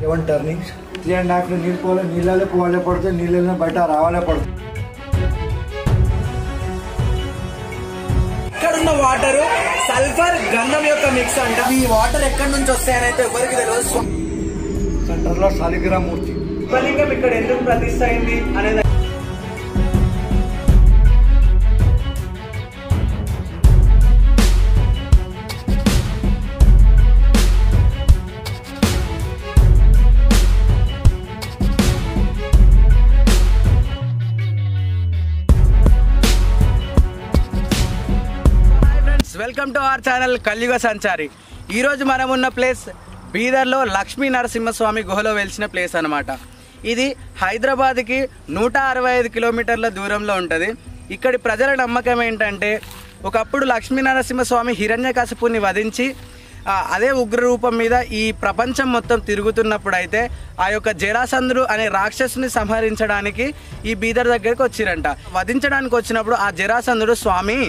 7 turnings 3.5 నీళ్ళు పోలే నీళ్ళలో పోవాలే పడుతుంది నీళ్ళలో బయట రావాలే పడుతుంది. ఇక్కడున్న వాటర్ సల్ఫర్ గంధం యొక్క మిక్స్ అంట. ఈ వాటర్ ఎక్కడి నుంచి వస్తాయని అయితే ఎవరికి తెలియదు. సెంటర్ లో శాలిగ్రామ మూర్తి శివలింగం ఇక్కడ ఎందుకు ప్రతిష్ఠ అయింది అనేది వెల్కమ్ టు అవర్ ఛానల్ కలియుగ సంచారి. ఈరోజు మనం ఉన్న ప్లేస్ బీదర్లో లక్ష్మీ నరసింహస్వామి గుహలో వెలిసిన ప్లేస్ అనమాట. ఇది హైదరాబాద్కి 165 కిలోమీటర్ల దూరంలో ఉంటుంది. ఇక్కడి ప్రజల నమ్మకం ఏంటంటే ఒకప్పుడు లక్ష్మీ నరసింహస్వామి హిరణ్యకశిపుని వధించి అదే ఉగ్ర రూపం మీద ఈ ప్రపంచం మొత్తం తిరుగుతున్నప్పుడు అయితే ఆ యొక్క జరాసంధుడు అనే రాక్షసుని సంహరించడానికి ఈ బీదర్ దగ్గరికి వచ్చిరంట. వధించడానికి వచ్చినప్పుడు ఆ జరాసంధుడు స్వామి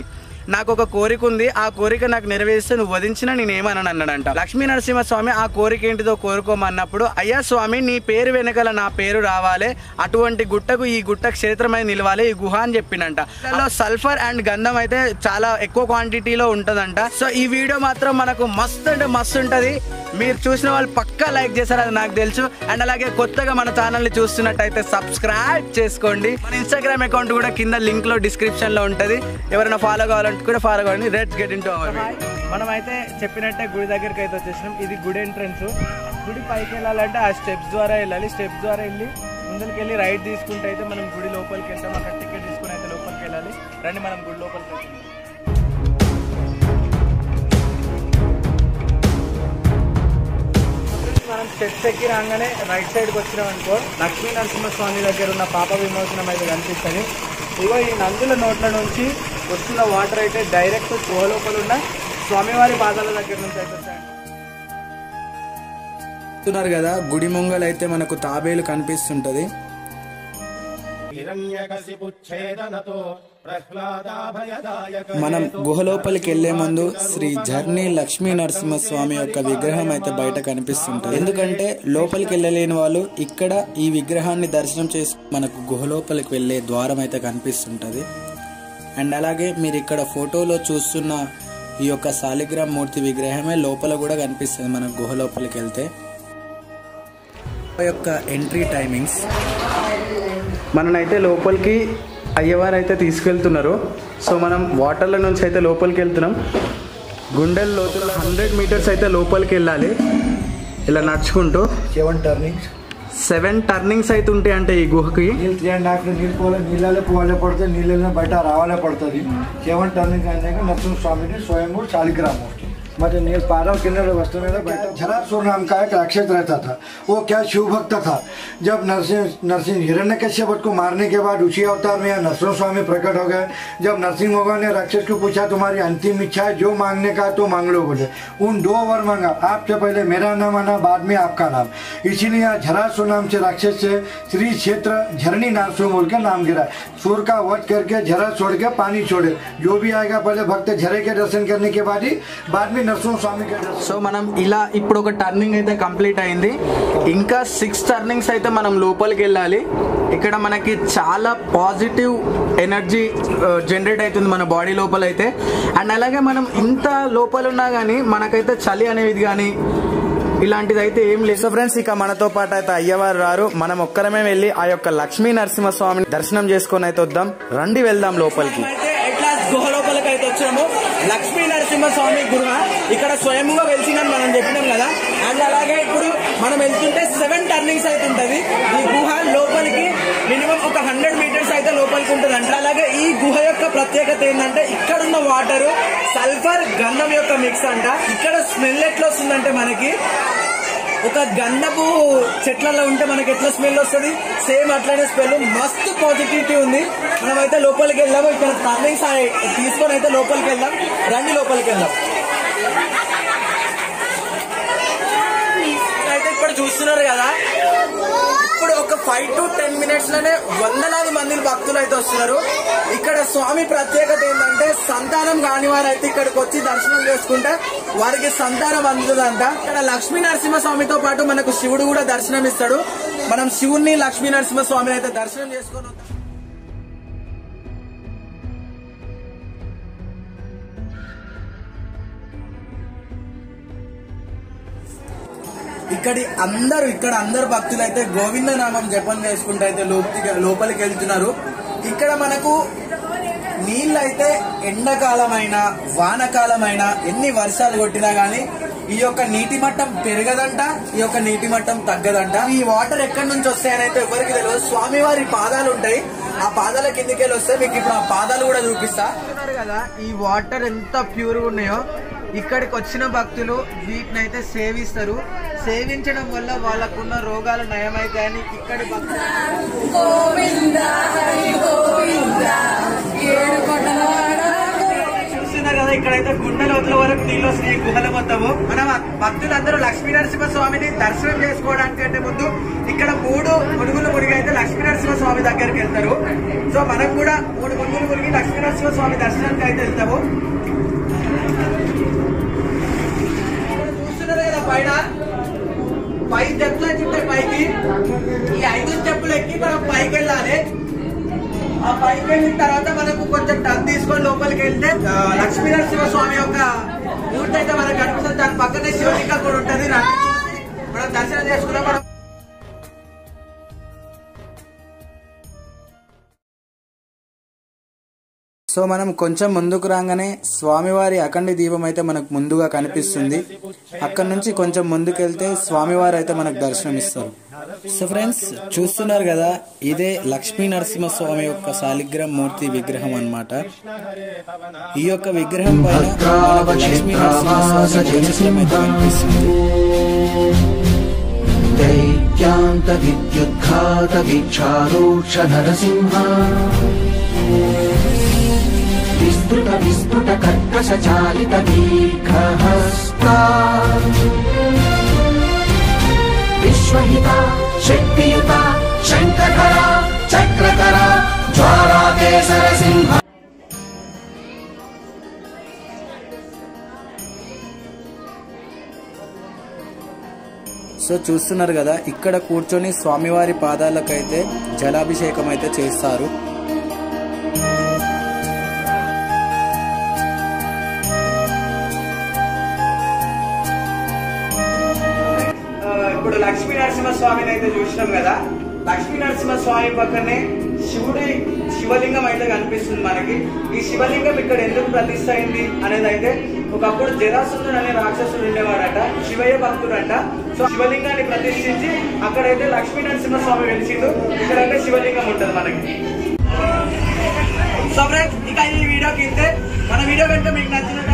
నాకు ఒక కోరిక ఉంది, ఆ కోరిక నాకు నెరవేరిస్తే నువ్వు వధించినా నేనేమని అన్నాడంట. లక్ష్మీ నరసింహస్వామి ఆ కోరిక ఏంటిదో కోరుకోమన్నప్పుడు అయ్యా స్వామి నీ పేరు వెనకాల నా పేరు రావాలి, అటువంటి గుట్టకు ఈ గుట్ట క్షేత్రమై నిలవాలి ఈ గుహ అని చెప్పినంట. అందులో సల్ఫర్ అండ్ గంధం అయితే చాలా ఎక్కువ క్వాంటిటీలో ఉంటుందంట. సో ఈ వీడియో మాత్రం మనకు మస్తు అంటే మస్తు ఉంటుంది. మీరు చూసిన వాళ్ళు పక్కా లైక్ చేశారు, అది నాకు తెలుసు. అండ్ అలాగే కొత్తగా మన ఛానల్ ని చూస్తున్నట్టయితే సబ్స్క్రైబ్ చేసుకోండి. మన ఇన్స్టాగ్రామ్ అకౌంట్ కూడా కింద లింక్ లో డిస్క్రిప్షన్ లో ఉంటుంది. ఎవరైనా ఫాలో కావాలంటే కూడా ఫాలో కావండి. Let's get into hour. మనం అయితే చెప్పినట్టే గుడి దగ్గరికి అయితే వచ్చేసినాం. ఇది గుడి ఎంట్రన్స్. గుడి పైకి వెళ్ళాలంటే ఆ స్టెప్స్ ద్వారా వెళ్ళాలి. స్టెప్స్ ద్వారా వెళ్ళి ముందుకు వెళ్ళి రైట్ తీసుకుంటే అయితే మనం గుడి లోపలికి వెళ్తాం. అక్కడ టికెట్ తీసుకుని అయితే లోపలికి వెళ్ళాలి. రండి మనం గుడి లోపలికి వెళ్తాం. మనం స్టెప్స్ ఎక్కి రాగానే రైట్ సైడ్కి వచ్చినాం అనుకో లక్ష్మీ నరసింహస్వామి దగ్గర ఉన్న పాప విమోచనం అయితే కనిపిస్తుంది. ఇగో ఈ నందుల నోట్ల నుంచి వస్తున్న వాటర్ అయితే డైరెక్ట్ గుహ లోపల ఉన్న స్వామివారి పాదాల దగ్గర నుంచి అయితే చూస్తున్నారు కదా. గుడి ముంగల్ అయితే మనకు తాబేలు కనిపిస్తుంటది. మనం గుహ లోపలికి వెళ్లే ముందు శ్రీ ఝర్నీ లక్ష్మీ నరసింహస్వామి యొక్క విగ్రహం అయితే బయట కనిపిస్తుంటది. ఎందుకంటే లోపలికి వెళ్ళలేని వాళ్ళు ఇక్కడ ఈ విగ్రహాన్ని దర్శనం చేసి మనకు గుహ లోపలికి వెళ్లే ద్వారం అయితే కనిపిస్తుంటది. అండ్ అలాగే మీరు ఇక్కడ ఫోటోలో చూస్తున్న ఈ యొక్క శాలిగ్రామ మూర్తి విగ్రహమే లోపల కూడా కనిపిస్తుంది మనకు గుహ లోపలికి వెళ్తే. యొక్క ఎంట్రీ టైమింగ్స్ మననైతే లోపలికి అయ్యవారు అయితే తీసుకెళ్తున్నారు. సో మనం వాటర్ల నుంచి అయితే లోపలికి వెళ్తున్నాం. గుండెల లోతుల 100 మీటర్స్ అయితే లోపలికి వెళ్ళాలి ఇలా నడుచుకుంటూ. 7 టర్నింగ్స్ అయితే ఉంటాయి అంటే ఈ గుహకి. 3.5 నీళ్ళు పోలే నీళ్ళలో పోవాలే పడుతుంది నీళ్ళలో బయట రావాలే పడుతుంది. 7 టర్నింగ్స్ అయినాక నరసింహస్వామిని స్వయంభూ शालिग्राम मूर्ति मतलब नील पारव किन्नर वस्तु में बैठा. झरासुर नाम का एक राक्षस रहता था. वो क्या शिव भक्त था. जब नरसिंह हिरण्यकश्यप को मारने के बाद उसी अवतार में नरसिंह स्वामी प्रकट हो गए. जब नरसिंह भगवान ने राक्षस को पूछा तुम्हारी अंतिम इच्छा है जो मांगने का तो मांग लो बोले. उन 2 वर मांगा. आपसे पहले मेरा नाम आना बाद में आपका नाम. इसीलिए झरासुर नाम से राक्षस से श्री क्षेत्र झरनी नारसुर बोल के नाम गिरा. सुर का वध करके झरा छोड़ के पानी छोड़े. जो भी आएगा पहले भक्त झरे के दर्शन करने के बाद ही बाद में సో మనం ఇలా ఇప్పుడు ఒక టర్నింగ్ అయితే కంప్లీట్ అయింది. ఇంకా 6 టర్నింగ్స్ అయితే మనం లోపలికి వెళ్ళాలి. ఇక్కడ మనకి చాలా పాజిటివ్ ఎనర్జీ జనరేట్ అవుతుంది మన బాడీ లోపల అయితే. అండ్ అలాగే మనం ఇంత లోపల ఉన్నా కానీ మనకైతే చలి అనేది కానీ ఇలాంటిది అయితే ఏం లేదు. సో ఫ్రెండ్స్ ఇక మనతో పాటు అయితే అయ్యవారు రారు. మనం ఒక్కరమే వెళ్ళి ఆ యొక్క లక్ష్మీ నరసింహస్వామిని దర్శనం చేసుకొని అయితే వద్దాం. రండి వెళ్దాం లోపలికి. గుహ లోపలికి అయితే వచ్చాము. లక్ష్మీ నరసింహస్వామి గుహ ఇక్కడ స్వయంగా వెలిసిందని మనం చెప్పినాం కదా. అండ్ అలాగే ఇప్పుడు మనం వెళ్తుంటే 7 టర్నింగ్స్ అయితే ఉంటది. ఈ గుహ లోపలికి మినిమం ఒక 100 మీటర్స్ అయితే లోపలికి ఉంటుంది అంట. అలాగే ఈ గుహ యొక్క ప్రత్యేకత ఏంటంటే ఇక్కడున్న వాటర్ సల్ఫర్ గంధం యొక్క మిక్స్ అంట. ఇక్కడ స్మెల్ ఎట్లా వస్తుందంటే మనకి ఒక గంధపు చెట్లలో ఉంటే మనకి ఎట్లా స్మెల్ వస్తుంది సేమ్ అట్లానే స్మెల్. మస్తు పాజిటివిటీ ఉంది. మనమైతే లోపలికి వెళ్దాము. ఇక్కడ టర్నింగ్స్ తీసుకొని అయితే లోపలికి వెళ్దాం. రండి లోపలికి వెళ్దాం. అయితే ఇప్పుడు చూస్తున్నారు కదా, ఇప్పుడు ఒక 5 to 10 minutes లోనే వందలాది మంది భక్తులు అయితే వస్తున్నారు. ఇక్కడ స్వామి ప్రత్యేకత ఏంటంటే సంతానం కాని వారు అయితే ఇక్కడికి వచ్చి దర్శనం చేసుకుంటే వారికి సంతానం అందుతుందంట. ఇక్కడ లక్ష్మీ నరసింహస్వామితో పాటు మనకు శివుడు కూడా దర్శనం ఇస్తాడు. మనం శివుణ్ణి లక్ష్మీ నరసింహస్వామిని అయితే దర్శనం చేసుకొని ఇక్కడ అందరు భక్తులు అయితే గోవింద నామం జపం చేసుకుంటూ అయితే లోపలికి వెళ్తున్నారు. ఇక్కడ మనకు నీళ్ళైతే ఎండాకాలమైనా వానకాలమైనా ఎన్ని వర్షాలు కొట్టినా గానీ ఈ యొక్క నీటి మట్టం పెరగదంట, ఈ యొక్క నీటి మట్టం తగ్గదంట. ఈ వాటర్ ఎక్కడి నుంచి వస్తాయని అయితే ఎవరికి తెలియదు. స్వామివారి పాదాలు ఉంటాయి, ఆ పాదాల కిందికెళ్ళి వస్తే మీకు ఇప్పుడు ఆ పాదాలు కూడా చూపిస్తా కదా. ఈ వాటర్ ఎంత ప్యూర్ ఉన్నాయో ఇక్కడికి వచ్చిన భక్తులు వీటిని అయితే సేవిస్తారు. సేవించడం వల్ల వాళ్ళకున్న రోగాలు నయమైతాయని ఇక్కడి భక్తులు చూస్తున్నారు కదా. ఇక్కడైతే గుండె లోతుల వరకు నీళ్ళు వస్తున్నాయి గుహల మొత్తము. మనం భక్తులందరూ లక్ష్మీ నరసింహ స్వామిని దర్శనం చేసుకోవడానికంటే ముందు ఇక్కడ 3 మునుగులు మునిగి అయితే లక్ష్మీ నరసింహ స్వామి దగ్గరికి వెళ్తారు. సో మనం కూడా 3 మునుగులు మునిగి లక్ష్మీ నరసింహ స్వామి దర్శనానికి అయితే వెళ్తాము. చూస్తున్నారు కదా పైన 5 స్టెప్లు ఉంటాయి పైకి. ఈ 5 స్టెప్పులు ఎక్కి మనం పైకి వెళ్ళాలి. ఆ పైకి వెళ్ళిన తర్వాత మనకు కొంచెం టన్ తీసుకొని లోపలికి వెళ్తే లక్ష్మీ నరసింహ స్వామి యొక్క మూర్తి అయితే మనకు కనిపిస్తుంది. దాని పక్కనే శివలింగం కూడా ఉంటుంది. మనం దర్శనం చేసుకున్నాం. మనం సో మనం కొంచెం ముందుకు రాగానే స్వామివారి అఖండ దీపం అయితే మనకు ముందుగా కనిపిస్తుంది. అక్కడ నుంచి కొంచెం ముందుకెళ్తే స్వామివారు అయితే మనకు దర్శనం ఇస్తారు. సో ఫ్రెండ్స్ చూస్తున్నారు కదా, ఇదే లక్ష్మీ నరసింహస్వామి యొక్క శాలిగ్రామ మూర్తి విగ్రహం అన్నమాట. ఈ యొక్క విగ్రహం పైన లక్ష్మీ నరసింహస్వామి అయితే కనిపిస్తుంది. దైత్యాంత విద్యుద్ఘాత వీక్షారోక్ష నరసింహ విస్తృత కర్కశ చాలిత దీర్ఘహస్తా విశ్వహిత శక్తియుత శంఖధర చక్రధర జ్వాలాకేసర సింహ. సో చూస్తున్నారు కదా, ఇక్కడ కూర్చొని స్వామివారి పాదాలకైతే జలాభిషేకం అయితే చేస్తారు. ఇప్పుడు లక్ష్మీ నరసింహస్వామిని అయితే చూసినాం కదా. లక్ష్మీ నరసింహస్వామి పక్కనే శివలింగం అయితే కనిపిస్తుంది మనకి. ఈ శివలింగం ఇక్కడ ఎందుకు ప్రతిష్ఠ అయింది అనేది అయితే, ఒకప్పుడు జరాసంధుడు అనే రాక్షసుడు ఉండేవాడట, శివయ్య భక్తుడంట. సో శివలింగాన్ని ప్రతిష్ఠించి అక్కడైతే లక్ష్మీ నరసింహస్వామి వెలిసిండు. ఇక్కడైతే శివలింగం ఉంటుంది మనకి. సో ఫ్రెండ్స్, ఇక ఈ వీడియోకి ఇంతే. మన వీడియో కనుక మీకు నచ్చినట్టు